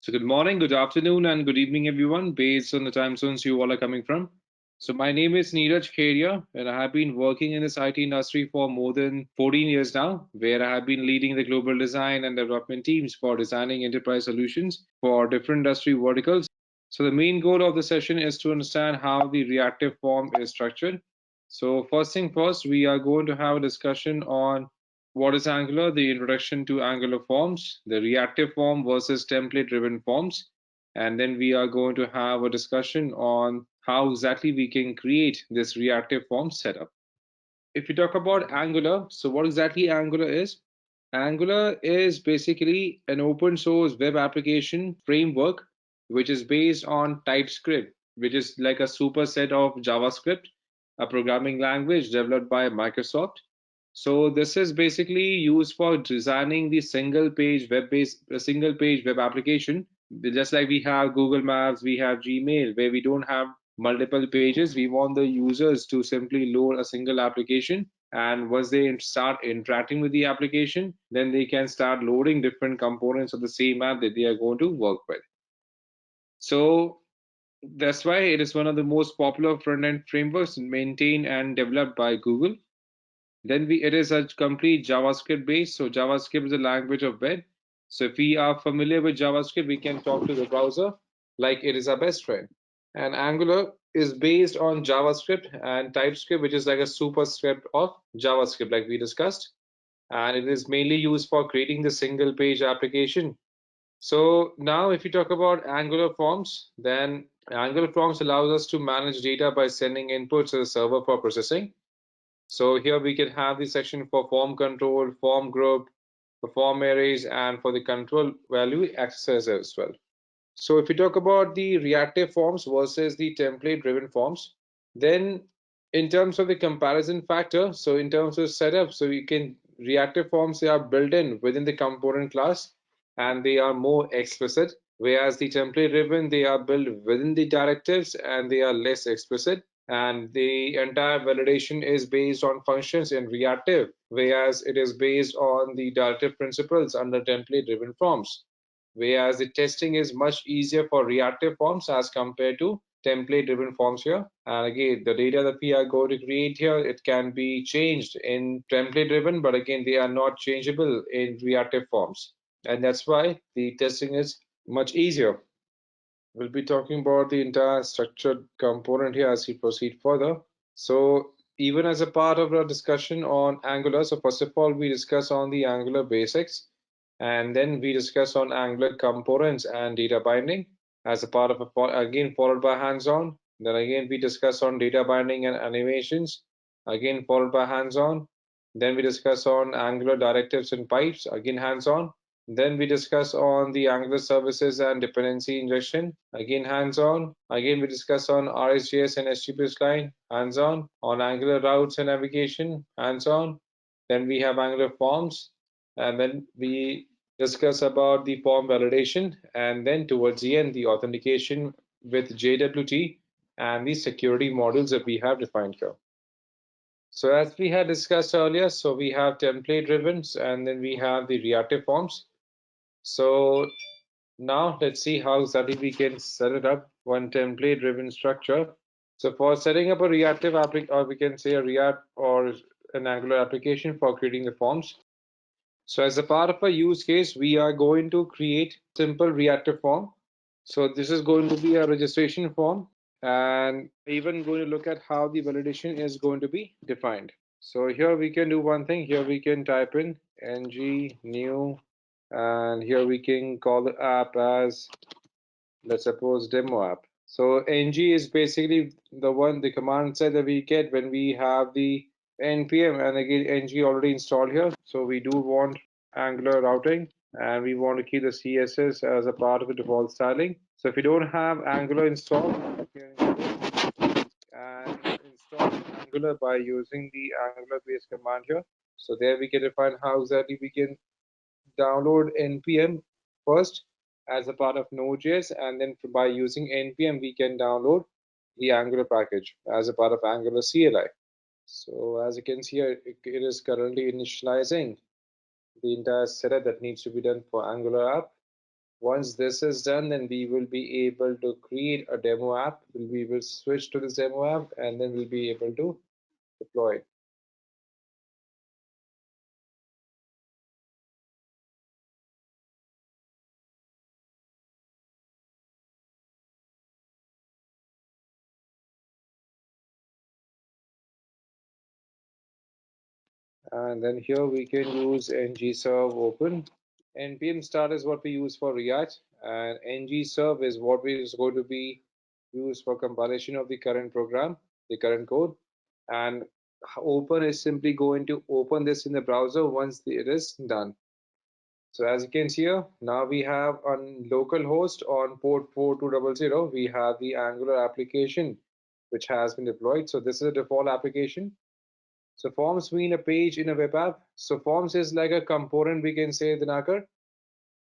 So good morning, good afternoon, and good evening, everyone, based on the time zones you all are coming from. So my name is 𝐑𝐨𝐿𝐿, and I have been working in this IT industry for more than 14 years now, where I have been leading the global design and development teams for designing enterprise solutions for different industry verticals. So the main goal of the session is to understand how the reactive form is structured. So first thing first, we are going to have a discussion on what is Angular, the introduction to Angular forms, the reactive form versus template-driven forms, and then we are going to have a discussion on how exactly we can create this reactive form setup. If you talk about Angular, so what exactly Angular is? Angular is basically an open source web application framework which is based on TypeScript, which is like a superset of JavaScript, a programming language developed by Microsoft. So this is basically used for designing the single page web application. Just like we have Google Maps, we have Gmail, where we don't have multiple pages. We want the users to simply load a single application, and once they start interacting with the application, then they can start loading different components of the same app that they are going to work with. So that's why it is one of the most popular front-end frameworks maintained and developed by Google. Then it is a complete JavaScript base. So JavaScript is a language of web. So if we are familiar with JavaScript, we can talk to the browser like it is our best friend. And Angular is based on JavaScript and TypeScript, which is like a superscript of JavaScript, like we discussed. And it is mainly used for creating the single page application. So now if you talk about Angular forms, then Angular forms allows us to manage data by sending inputs to the server for processing. So here we can have the section for form control, form group, for form arrays, and for the control value access as well. So if you talk about the reactive forms versus the template-driven forms, then in terms of the comparison factor, so in terms of setup, so you can reactive forms, they are built in within the component class and they are more explicit, whereas the template-driven, they are built within the directives and they are less explicit. And the entire validation is based on functions in reactive, whereas it is based on the directive principles under template-driven forms. Whereas the testing is much easier for reactive forms as compared to template-driven forms here. And again, the data that we are going to create here, it can be changed in template-driven, but again, they are not changeable in reactive forms. And that's why the testing is much easier. We'll be talking about the entire structured component here as we proceed further. So even as a part of our discussion on Angular, so first of all, we discuss on the Angular basics, and then we discuss on Angular components and data binding as a part of again followed by hands-on. Then again we discuss on data binding and animations, again followed by hands-on. Then we discuss on Angular directives and pipes, again hands-on. Then we discuss on the Angular services and dependency injection, again hands-on. Again we discuss on RxJS and HTTP line, hands-on. On Angular routes and navigation, hands-on. Then we have Angular forms, and then we discuss about the form validation, and then towards the end the authentication with JWT and the security modules that we have defined here. So as we had discussed earlier, so we have template driven and then we have the reactive forms. So now let's see how exactly we can set it up, one template driven structure. So for setting up a reactive or we can say a React or an Angular application for creating the forms. So as a part of a use case, we are going to create simple reactive form. So this is going to be a registration form, and even going to look at how the validation is going to be defined. So here we can do one thing. Here we can type in ng new, and here we can call the app as, let's suppose, demo app. So ng is basically the command set that we get when we have the npm, and again ng already installed here. So we do want Angular routing, and we want to keep the CSS as a part of the default styling. So if you don't have Angular installed, you can and install Angular by using the Angular based command here. So there we can define how exactly we can download npm first as a part of Node.js, and then by using npm we can download the Angular package as a part of Angular CLI. So as you can see here, it is currently initializing the entire setup that needs to be done for Angular app. Once this is done, then we will be able to create a demo app. We will switch to this demo app, and then we'll be able to deploy it. And then here we can use ngserve open. npm start is what we use for React, and ngserve is what is going to be used for compilation of the current program, the current code. And open is simply going to open this in the browser once it is done. So as you can see here, now we have on localhost on port 4200, we have the Angular application which has been deployed. So this is a default application. So forms mean a page in a web app. So forms is like a component, we can say, Dinakar.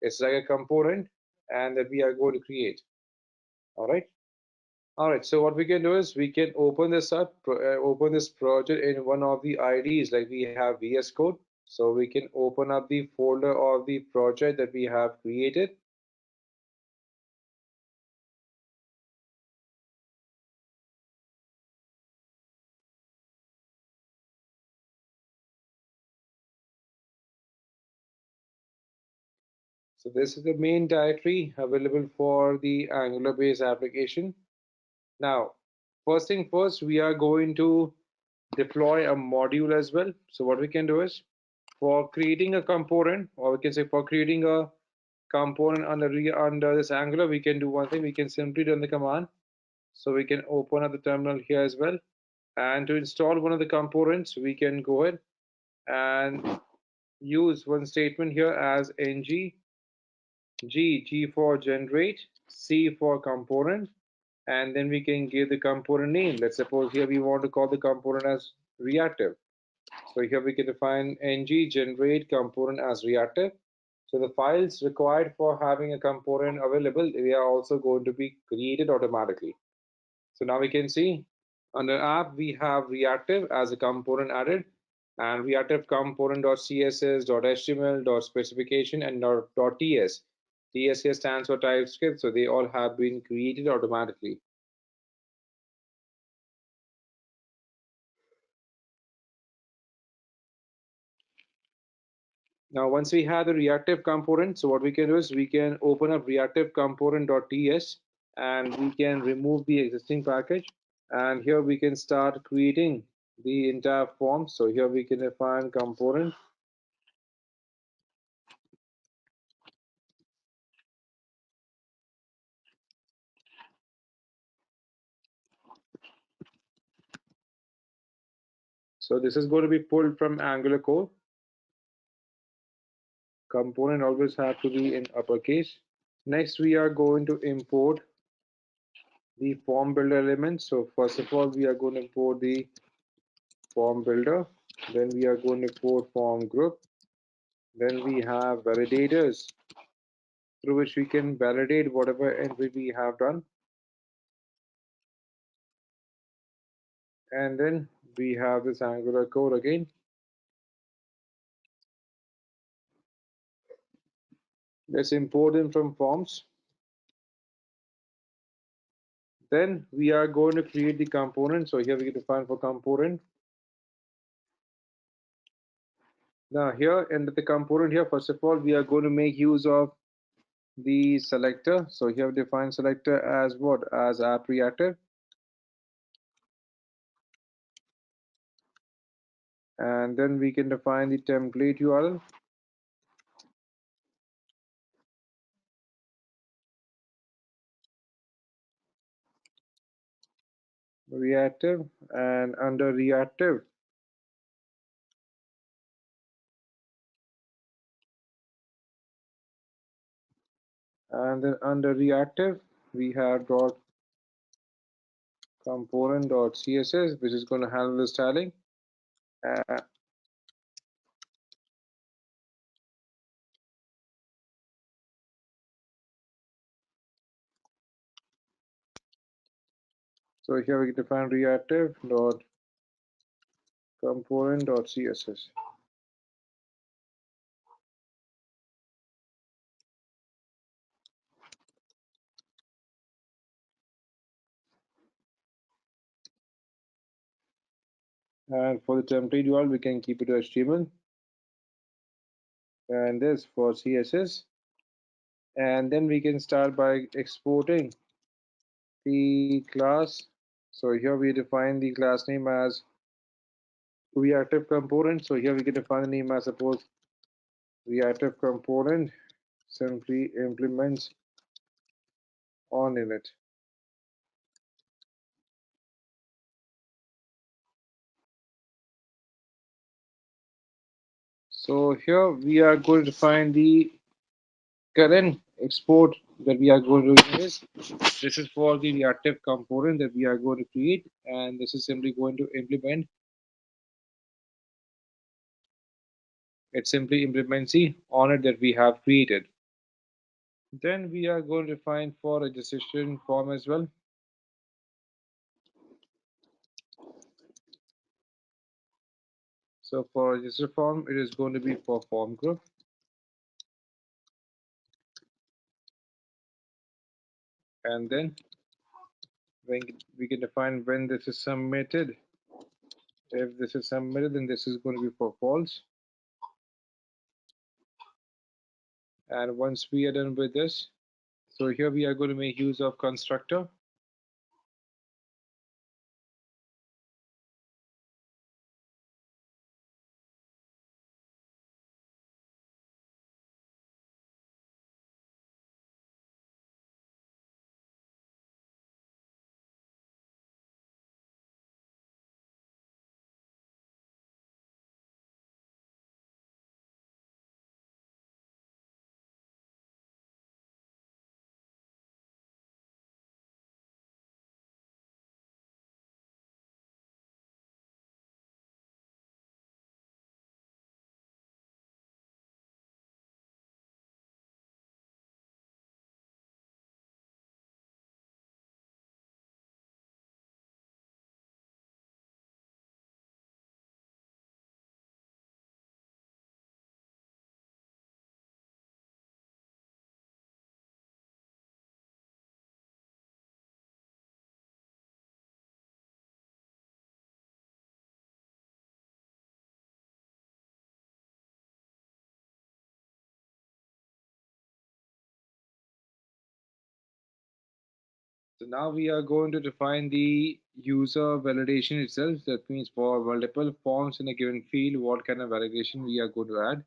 It's like a component and that we are going to create. All right. All right. So what we can do is we can open this up, open this project in one of the IDs, like we have VS Code. So we can open up the folder of the project that we have created. So this is the main directory available for the Angular based application. Now, first thing first, we are going to deploy a module as well. So what we can do is for creating a component, or we can say for creating a component under this Angular, we can do one thing. We can simply run the command. So we can open up the terminal here as well. And to install one of the components, we can go ahead and use one statement here as ng G for generate, C for component, and then we can give the component name. Let's suppose here we want to call the component as reactive. So here we can define ng generate component as reactive. So the files required for having a component available, they are also going to be created automatically. So now we can see under app, we have reactive as a component added, and reactive component.css, .html, .specification, and .ts. TS here stands for TypeScript, so they all have been created automatically. Now, once we have the reactive component, so what we can do is we can open up reactive component.ts and we can remove the existing package. And here we can start creating the entire form. So here we can define component. So this is going to be pulled from Angular core. Component always have to be in uppercase. Next, we are going to import the form builder elements. So first of all, we are going to import the form builder. Then we are going to import form group. Then we have validators through which we can validate whatever entry we have done. And then we have this Angular code again. Let's import them from forms. Then we are going to create the component. So here we can define for component. Now here in the component here, first of all, we are going to make use of the selector. So here we define selector as what? As app reactive. And then we can define the template URL. Reactive, and under reactive and then under reactive we have dot component.css, which is going to handle the styling. So here we define reactive dot component.css. And for the template URL, we can keep it to HTML. And this for CSS. And then we can start by exporting the class. So here we define the class name as reactive component. So here we can define the name as suppose reactive component simply implements on init. So here we are going to find the current export that we are going to use. This is for the reactive component that we are going to create, and this is simply going to implement. It simply implements the on it that we have created. Then we are going to find for registration form as well. So for register form, it is going to be for form group. And then when we can define when this is submitted. If this is submitted, then this is going to be for false. And once we are done with this, so here we are going to make use of constructor. So now we are going to define the user validation itself. That means for multiple forms in a given field, what kind of validation we are going to add.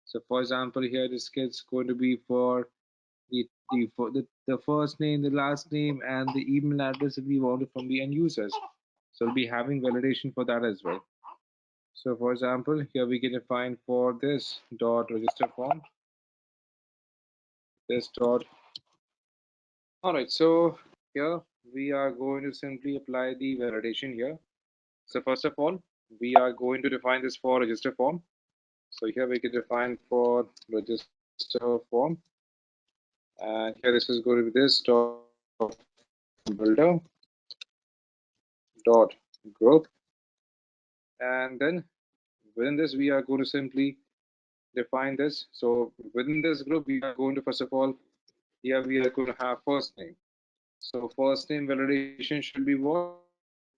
So for example, here this is going to be for the first name, the last name, and the email address that we wanted from the end users. So we'll be having validation for that as well. So for example, here we can define for this dot register form, this dot. All right, so here we are going to simply apply the validation here. So first of all, we are going to define this for register form. So here we can define for register form, and here this is going to be this dot builder dot group, and then within this we are going to simply define this. So within this group we are going to first of all, here we are going to have first name. So first name validation should be what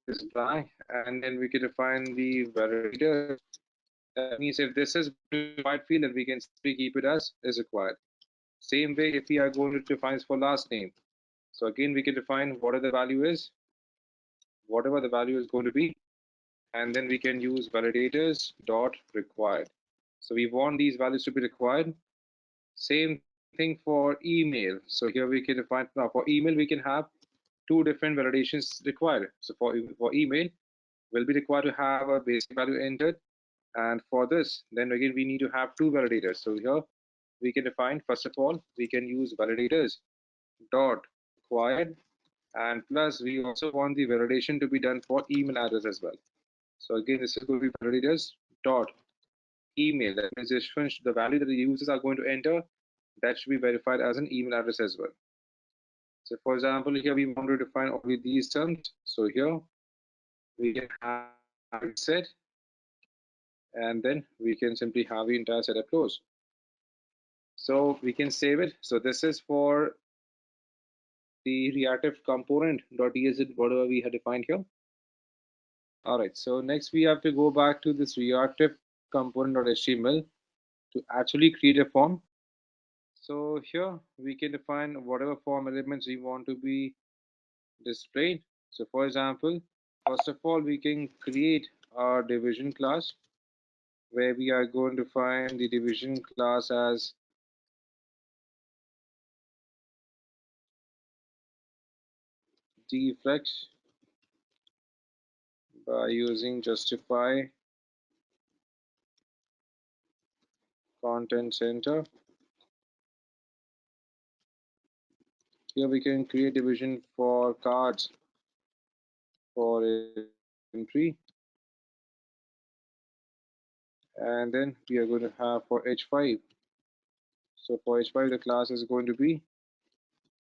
is apply, and then we can define the validator. That means if this is required field, then we can simply keep it as is required. Same way if we are going to define for last name. So again we can define whatever the value is, whatever the value is going to be, and then we can use validators dot required. So we want these values to be required. Same thing for email. So here we can define now for email we can have two different validations required. So for email, we'll be required to have a basic value entered, and for this, then again we need to have two validators. So here we can define first of all we can use validators dot required, and plus we also want the validation to be done for email address as well. So again, this is going to be validators dot email. That means the value that the users are going to enter, that should be verified as an email address as well. So for example, here we want to define only these terms. So here we can have it set, and then we can simply have the entire setup closed. So we can save it. So this is for the reactive component.ds, whatever we had defined here. All right, so next we have to go back to this reactive component.html to actually create a form. So here we can define whatever form elements we want to be displayed. So for example, first of all, we can create our division class where we are going to find the division class as deflex by using justify content center. Here we can create division for cards for entry, and then we are going to have for h5. So for h5 the class is going to be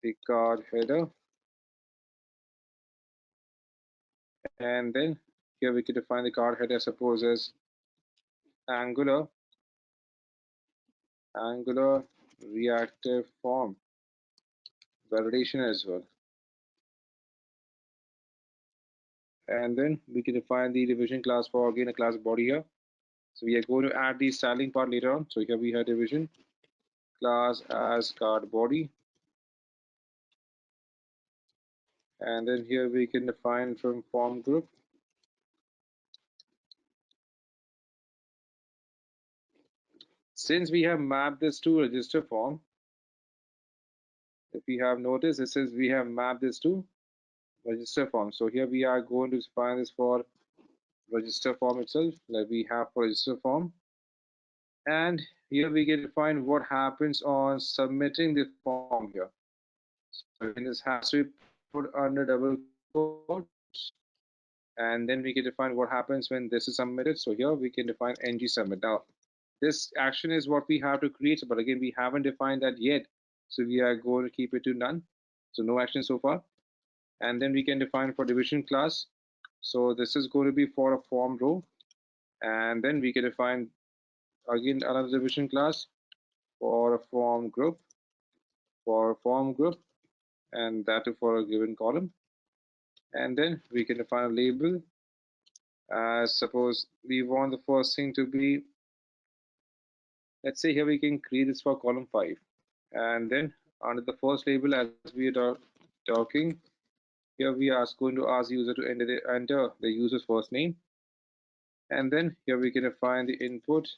the card header, and then here we can define the card header suppose as angular reactive form validation as well. And then we can define the division class for again a class body here. So we are going to add the styling part later on. So here we have division class as card body, and then here we can define from form group. Since we have mapped this to register form, if we have noticed, it says we have mapped this to register form. So here we are going to define this for register form itself, like we have for register form. And here we can define what happens on submitting the form here. So this has to be put under double quotes. And then we can define what happens when this is submitted. So here we can define ng submit. Now, this action is what we have to create, but again, we haven't defined that yet. So we are going to keep it to none. So no action so far. And then we can define for division class. So this is going to be for a form row. And then we can define again another division class for a form group, and that for a given column. And then we can define a label. Suppose we want the first thing to be, let's say here we can create this for column 5. And then under the first label, as we are talking, here we are going to ask user to enter the user's first name. And then here we can define the input.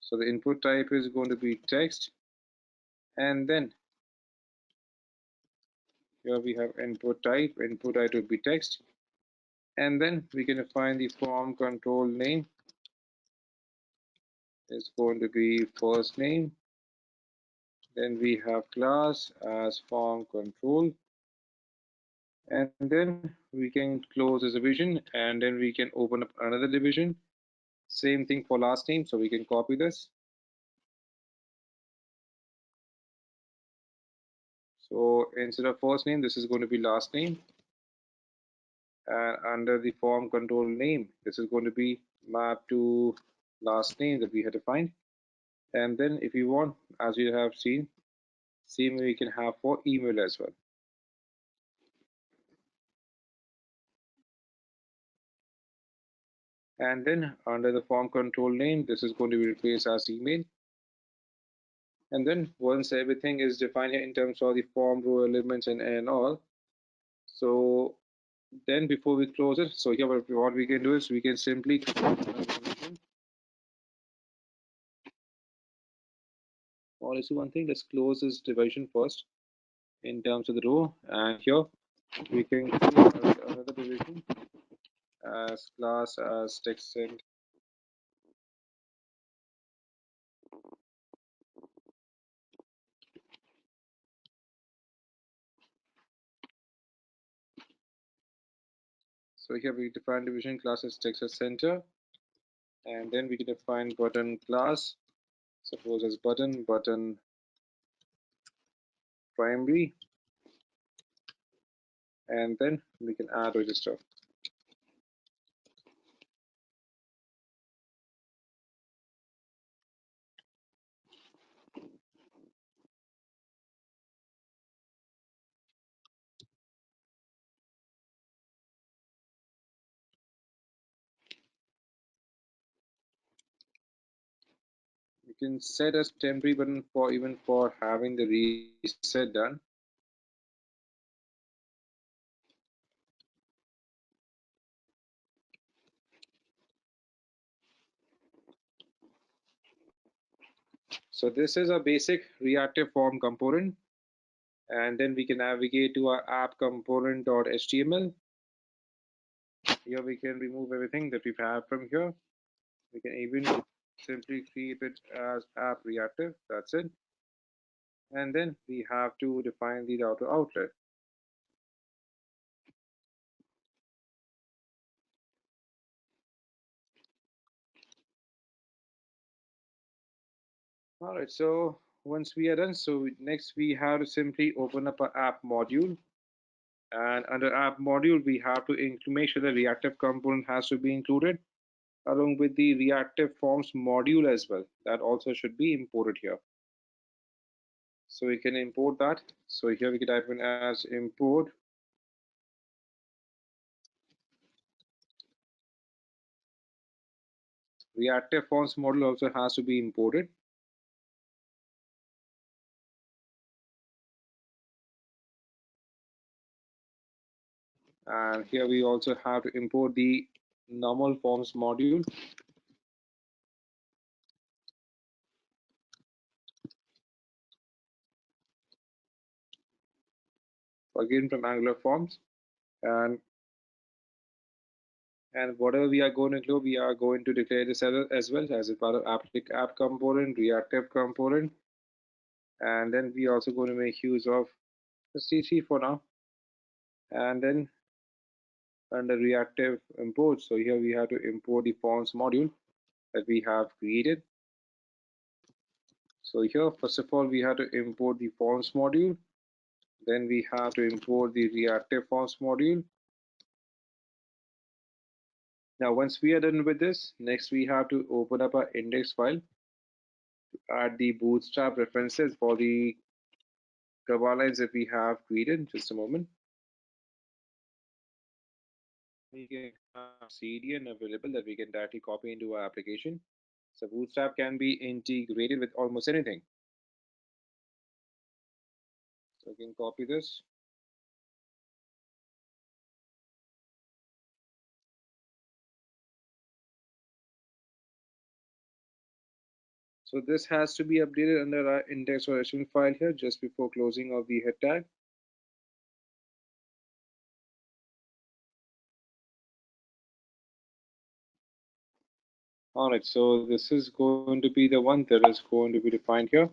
So the input type is going to be text. And then here we have input type will be text. And then we can define the form control name is going to be first name. Then we have class as form control. And then we can close this division, and then we can open up another division. Same thing for last name, so we can copy this. So instead of first name, this is going to be last name. And under the form control name, this is going to be mapped to last name that we had defined. And then if you want, as you have seen, same way we can have for email as well. And then under the form control name, this is going to be replaced as email. And then once everything is defined here in terms of the form row elements and all, so then before we close it, so here what we can do is we can simply close division. Or let's do one thing, let's close this division first in terms of the row, and here we can create another division as class as text and so here we define division class as text as center, and then we can define button class, suppose as button primary, and then we can add register. can set a temporary button for even for having the reset done. So this is a basic reactive form component, and then we can navigate to our app component.html. Here we can remove everything that we have from here. We can even simply create it as app reactive. That's it. And then we have to define the router outlet. All right, so once we are done, so next we have to simply open up our app module. And under app module, we have to make sure the reactive component has to be included along with the reactive forms module as well. That also should be imported here. So we can import that. So here we can type in as import reactive forms module also has to be imported. And here we also have to import the normal forms module. Again from Angular Forms. And whatever we are going to do, we are going to declare this as well as a part of app component, reactive component. And then we also going to make use of the C3 for now. And then under reactive import, so here we have to import the forms module that we have created. So here, first of all, we have to import the forms module. Then we have to import the reactive forms module. Now, once we are done with this, next we have to open up our index file to add the bootstrap references for the command lines that we have created. Just a moment. We can have CDN available that we can directly copy into our application. So Bootstrap can be integrated with almost anything. So we can copy this. So this has to be updated under our index or HTML file here just before closing of the head tag. All right, so this is going to be the one that is going to be defined here.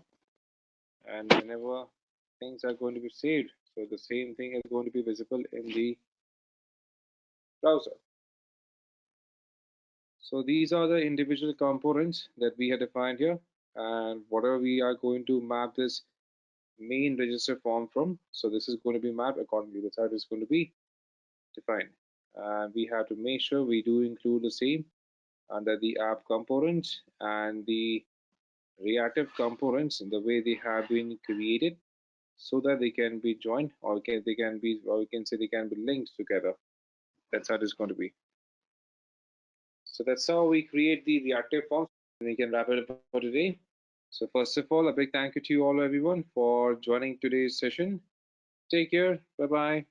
And whenever things are going to be saved, so the same thing is going to be visible in the browser. So these are the individual components that we have defined here, and whatever we are going to map this main register form from, so this is going to be mapped accordingly. That's how it is going to be defined. And we have to make sure we do include the same under the app components and the reactive components in the way they have been created, so that they can be joined, or they can be, or we can say they can be linked together. That's how it is going to be. So that's how we create the reactive forms. And we can wrap it up for today. So first of all, a big thank you to you all, everyone, for joining today's session. Take care. Bye-bye.